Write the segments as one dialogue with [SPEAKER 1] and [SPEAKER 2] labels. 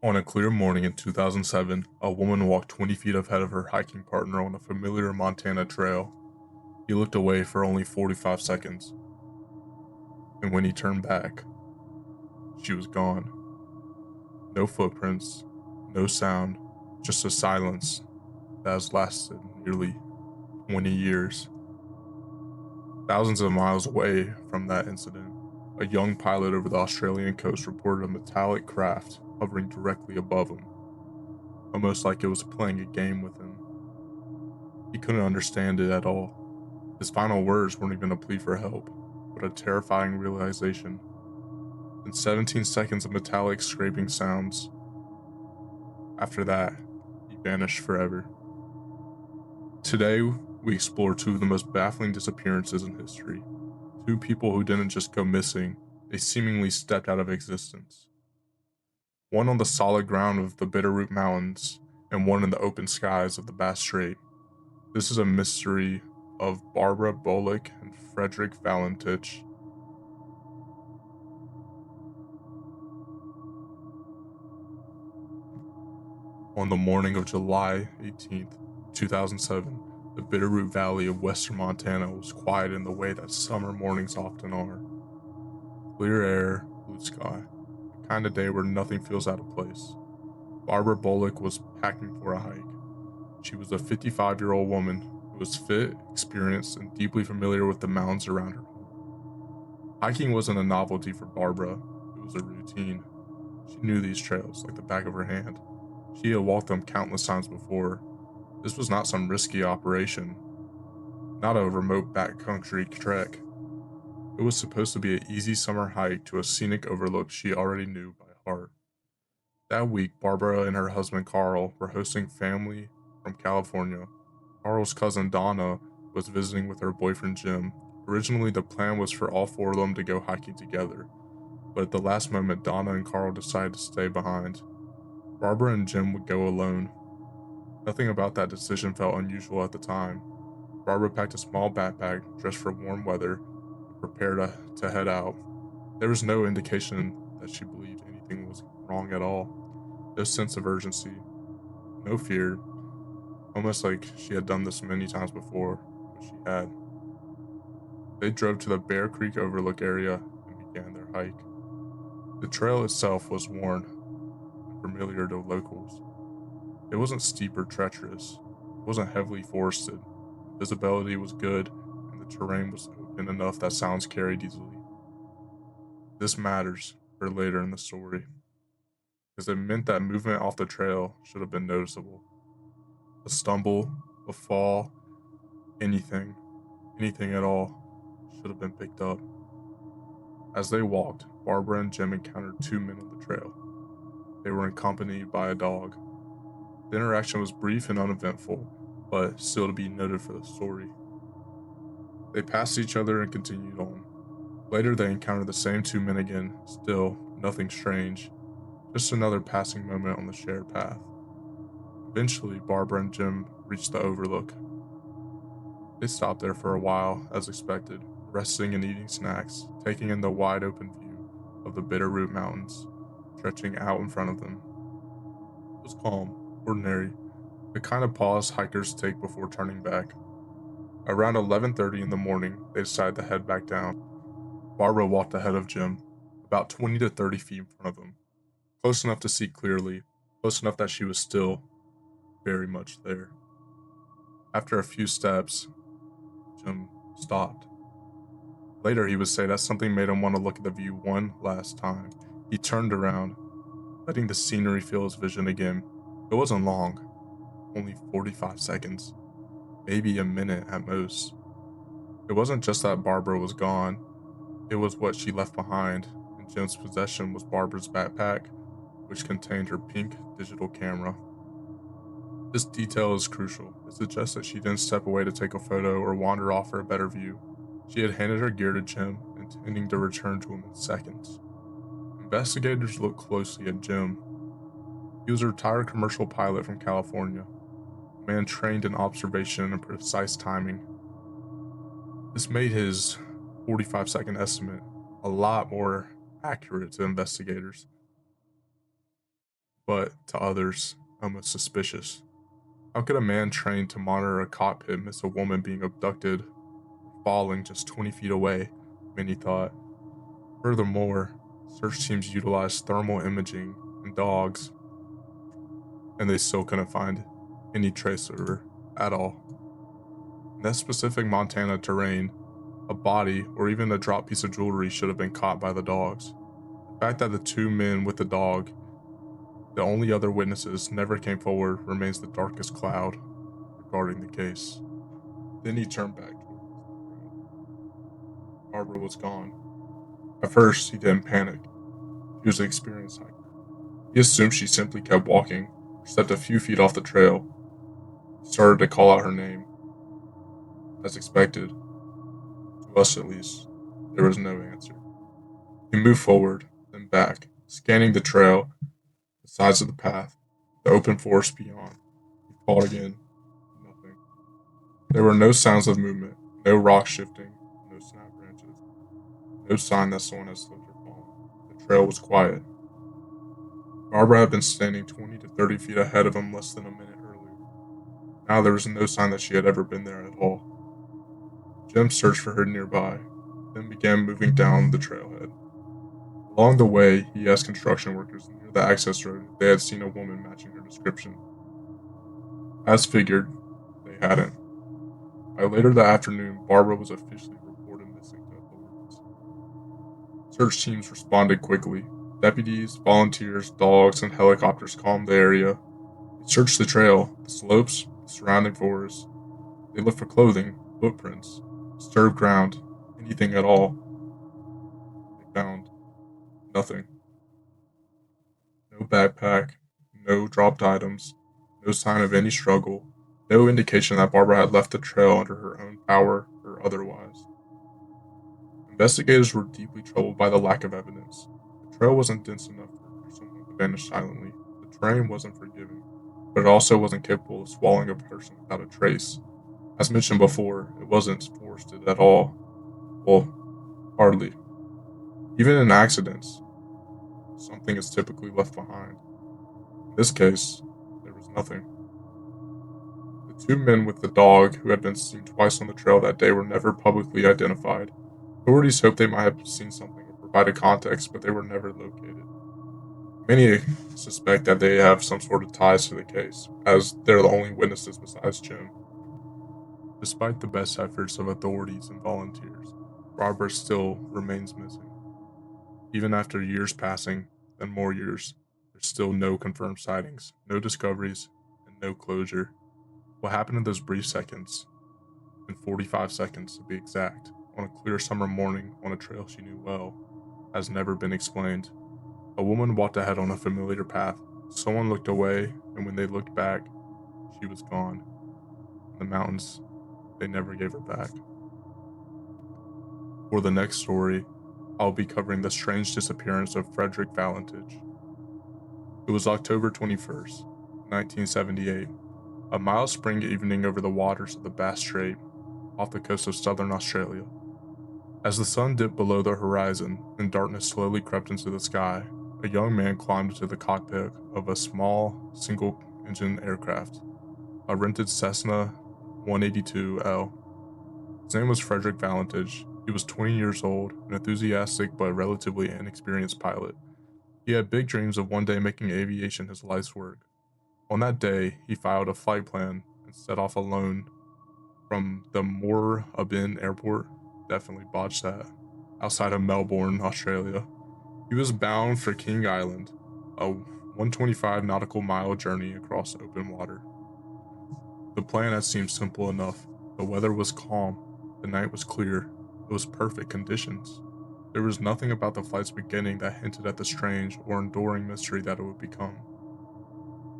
[SPEAKER 1] On a clear morning in 2007, a woman walked 20 feet ahead of her hiking partner on a familiar Montana trail. He looked away for only 45 seconds, and when he turned back, she was gone. No footprints, no sound, just a silence that has lasted nearly 20 years. Thousands of miles away from that incident, a young pilot over the Australian coast reported a metallic craft hovering directly above him, almost like it was playing a game with him. He couldn't understand it at all. His final words weren't even a plea for help, but a terrifying realization. In 17 seconds of metallic scraping sounds, after that, he vanished forever. Today, we explore two of the most baffling disappearances in history. Two people who didn't just go missing, they seemingly stepped out of existence. One on the solid ground of the Bitterroot Mountains, and one in the open skies of the Bass Strait. This is a mystery of Barbara Bullock and Frederick Valentich. On the morning of July 18th, 2007, the Bitterroot Valley of western Montana was quiet in the way that summer mornings often are. Clear air, blue sky, the kind of day where nothing feels out of place. Barbara Bullock was packing for a hike. She was a 55-year-old woman who was fit, experienced, and deeply familiar with the mountains around her home. Hiking wasn't a novelty for Barbara, it was a routine. She knew these trails like the back of her hand. She had walked them countless times before. This was not some risky operation, not a remote backcountry trek. It was supposed to be an easy summer hike to a scenic overlook she already knew by heart. That week, Barbara and her husband Carl were hosting family from California. Carl's cousin Donna was visiting with her boyfriend Jim. Originally, the plan was for all four of them to go hiking together, but at the last moment, Donna and Carl decided to stay behind. Barbara and Jim would go alone. Nothing about that decision felt unusual at the time. Barbara packed a small backpack, dressed for warm weather, and prepared to head out. There was no indication that she believed anything was wrong at all. No sense of urgency, no fear, almost like she had done this many times before, but she had. They drove to the Bear Creek Overlook area and began their hike. The trail itself was worn and familiar to locals. It wasn't steep or treacherous. It wasn't heavily forested. Visibility was good, and the terrain was open enough that sounds carried easily. This matters for later in the story, because it meant that movement off the trail should have been noticeable. A stumble, a fall, anything, anything at all, should have been picked up. As they walked, Barbara and Jim encountered two men on the trail. They were accompanied by a dog. The interaction was brief and uneventful, but still to be noted for the story. They passed each other and continued on. Later, they encountered the same two men again, still nothing strange, just another passing moment on the shared path. Eventually, Barbara and Jim reached the overlook. They stopped there for a while, as expected, resting and eating snacks, taking in the wide open view of the Bitterroot Mountains, stretching out in front of them. It was calm, ordinary, the kind of pause hikers take before turning back. Around 11:30 in the morning, they decided to head back down. Barbara walked ahead of Jim, about 20 to 30 feet in front of him, close enough to see clearly, close enough that she was still very much there. After a few steps, Jim stopped. Later, he would say that something made him want to look at the view one last time. He turned around, letting the scenery fill his vision again. It wasn't long, only 45 seconds, maybe a minute at most. It wasn't just that Barbara was gone, it was what she left behind. In Jim's possession was Barbara's backpack, which contained her pink digital camera. This detail is crucial. It suggests that she didn't step away to take a photo or wander off for a better view. She had handed her gear to Jim, intending to return to him in seconds. Investigators looked closely at Jim. He was a retired commercial pilot from California, a man trained in observation and precise timing. This made his 45-second estimate a lot more accurate to investigators. but to others, almost suspicious. How could a man trained to monitor a cockpit miss a woman being abducted or falling just 20 feet away? Many thought. Furthermore, search teams utilized thermal imaging and dogs, and they still couldn't find any trace of her at all. In that specific Montana terrain, a body or even a dropped piece of jewelry should have been caught by the dogs. The fact that the two men with the dog, the only other witnesses, never came forward remains the darkest cloud regarding the case. Then he turned back toward the road. Barbara was gone. At first, he didn't panic. He was an experienced hiker. He assumed she simply kept walking, or stepped a few feet off the trail. He started to call out her name. As expected, to us at least, there was no answer. He moved forward, then back, scanning the trail, the sides of the path, the open forest beyond. He called again. Nothing. There were no sounds of movement, no rock shifting, no snapped branches, no sign that someone had slipped or fallen. The trail was quiet. Barbara had been standing 20 to 30 feet ahead of him less than a minute earlier. Now there was no sign that she had ever been there at all. Jim searched for her nearby, then began moving down the trailhead. Along the way, he asked construction workers near the access road if they had seen a woman matching her description. As figured, they hadn't. By later that afternoon, Barbara was officially reported missing to authorities. Search teams responded quickly. Deputies, volunteers, dogs, and helicopters combed the area. They searched the trail, the slopes, the surrounding forest. They looked for clothing, footprints, disturbed ground, anything at all. They found nothing. No backpack, no dropped items, no sign of any struggle, no indication that Barbara had left the trail under her own power or otherwise. Investigators were deeply troubled by the lack of evidence. The trail wasn't dense enough for someone to vanish silently. The terrain wasn't forgiving, but it also wasn't capable of swallowing a person without a trace. As mentioned before, it wasn't forested at all. Well, hardly. Even in accidents, something is typically left behind. In this case, there was nothing. The two men with the dog, who had been seen twice on the trail that day, were never publicly identified. Authorities hoped they might have seen something or provided context, but they were never located. Many suspect that they have some sort of ties to the case, as they're the only witnesses besides Jim. Despite the best efforts of authorities and volunteers, Barbara still remains missing. Even after years passing, and more years, there's still no confirmed sightings, no discoveries, and no closure. What happened in those brief seconds, in 45 seconds to be exact, on a clear summer morning on a trail she knew well, has never been explained. A woman walked ahead on a familiar path. Someone looked away, and when they looked back, she was gone. In the mountains, they never gave her back. For the next story, I'll be covering the strange disappearance of Frederick Valentage. It was October 21st, 1978, a mild spring evening over the waters of the Bass Strait, off the coast of southern Australia. As the sun dipped below the horizon and darkness slowly crept into the sky, a young man climbed into the cockpit of a small, single-engine aircraft, a rented Cessna 182L. His name was Frederick Valentage. He was 20 years old, an enthusiastic but relatively inexperienced pilot. He had big dreams of one day making aviation his life's work. On that day, he filed a flight plan and set off alone from the Moorabbin Airport, definitely botched that, outside of Melbourne, Australia. He was bound for King Island, a 125 nautical mile journey across open water. The plan had seemed simple enough. The weather was calm, the night was clear, it was perfect conditions. There was nothing about the flight's beginning that hinted at the strange or enduring mystery that it would become.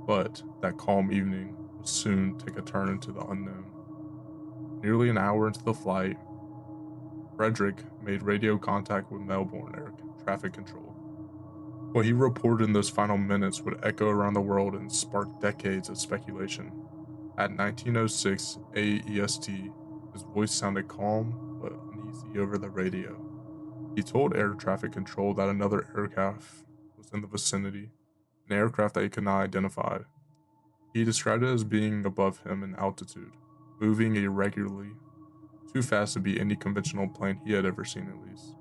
[SPEAKER 1] But that calm evening would soon take a turn into the unknown. Nearly an hour into the flight, Frederick made radio contact with Melbourne Air Traffic Control. What he reported in those final minutes would echo around the world and spark decades of speculation. At 19:06 AEST, his voice sounded calm but uneasy over the radio. He told air traffic control that another aircraft was in the vicinity. an aircraft that he could not identify. He described it as being above him in altitude, moving irregularly, too fast to be any conventional plane he had ever seen at least.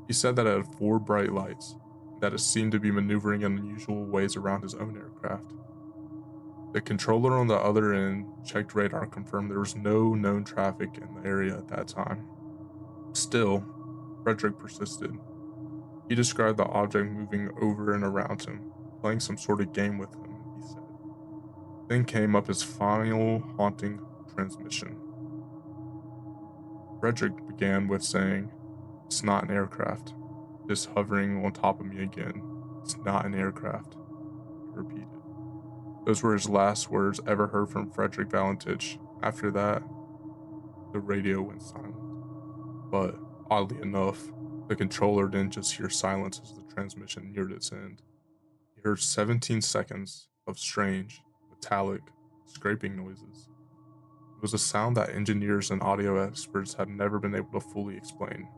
[SPEAKER 1] He said that it had 4 bright lights, and that it seemed to be maneuvering in unusual ways around his own aircraft. The controller on the other end checked radar and confirmed there was no known traffic in the area at that time. Still, Frederick persisted. He described the object moving over and around him, playing some sort of game with him, he said. Then came up his final haunting transmission. Frederick began with saying, "It's not an aircraft. It's hovering on top of me again. It's not an aircraft," he repeated. Those were his last words ever heard from Frederick Valentich. After that, the radio went silent. But, oddly enough, the controller didn't just hear silence as the transmission neared its end. He heard 17 seconds of strange, metallic, scraping noises. It was a sound that engineers and audio experts had never been able to fully explain.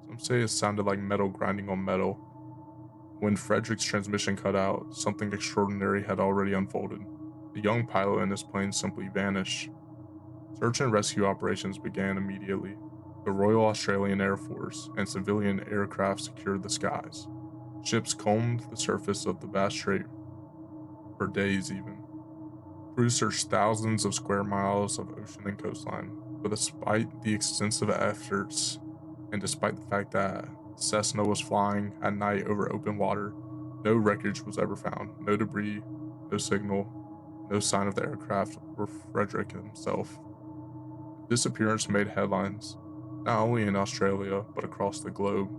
[SPEAKER 1] Some say it sounded like metal grinding on metal. When Frederick's transmission cut out, something extraordinary had already unfolded. The young pilot and his plane simply vanished. Search and rescue operations began immediately. The Royal Australian Air Force and civilian aircraft secured the skies. Ships combed the surface of the Bass Strait for days even. Crews searched thousands of square miles of ocean and coastline, but despite the extensive efforts, and despite the fact that Cessna was flying at night over open water, no wreckage was ever found. No debris, no signal, no sign of the aircraft or Frederick himself. The disappearance made headlines, not only in Australia, but across the globe.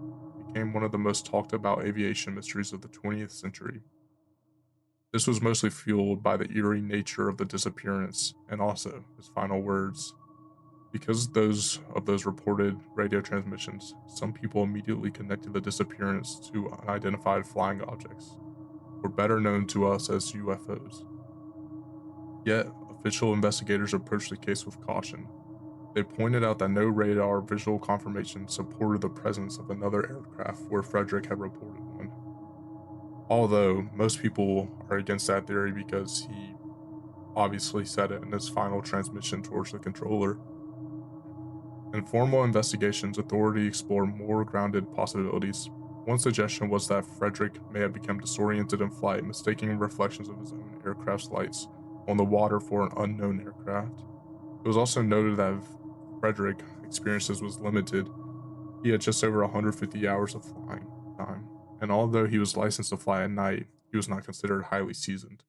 [SPEAKER 1] It became one of the most talked about aviation mysteries of the 20th century. This was mostly fueled by the eerie nature of the disappearance and also his final words. Because of those reported radio transmissions, some people immediately connected the disappearance to unidentified flying objects, or better known to us as UFOs. Yet, official investigators approached the case with caution. They pointed out that no radar visual confirmation supported the presence of another aircraft where Frederick had reported one. Although most people are against that theory because he obviously said it in his final transmission towards the controller. In formal investigations, authorities explored more grounded possibilities. One suggestion was that Frederick may have become disoriented in flight, mistaking reflections of his own aircraft's lights on the water for an unknown aircraft. It was also noted that Frederick's experiences was limited. He had just over 150 hours of flying time, and although he was licensed to fly at night, he was not considered highly seasoned.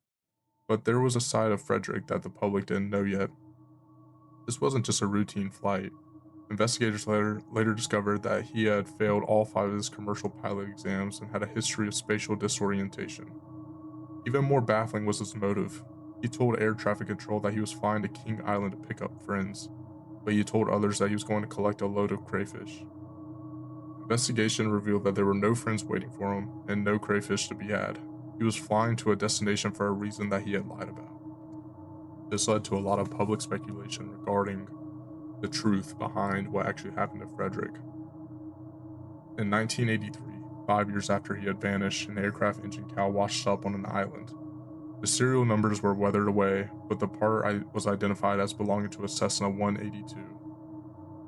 [SPEAKER 1] But there was a side of Frederick that the public didn't know yet. This wasn't just a routine flight. Investigators later discovered that he had failed all 5 of his commercial pilot exams and had a history of spatial disorientation. Even more baffling was his motive. He told air traffic control that he was flying to King Island to pick up friends, but he told others that he was going to collect a load of crayfish. Investigation revealed that there were no friends waiting for him and no crayfish to be had. He was flying to a destination for a reason that he had lied about. This led to a lot of public speculation regarding the truth behind what actually happened to Frederick. In 1983, 5 years after he had vanished, an aircraft engine cow washed up on an island. The serial numbers were weathered away, but the part was identified as belonging to a Cessna 182,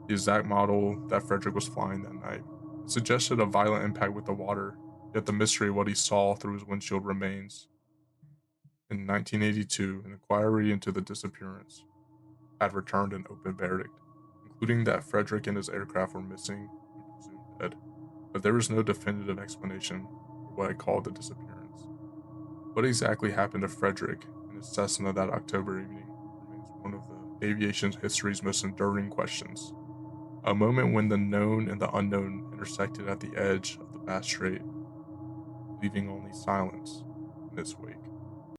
[SPEAKER 1] the exact model that Frederick was flying that night. It suggested a violent impact with the water, yet the mystery of what he saw through his windshield remains. In 1982, an inquiry into the disappearance had returned an open verdict, including that Frederick and his aircraft were missing and presumed dead, but there was no definitive explanation for what had caused the disappearance. What exactly happened to Frederick and his Cessna that October evening remains one of the aviation history's most enduring questions. A moment when the known and the unknown intersected at the edge of the Bass Strait, leaving only silence in its wake.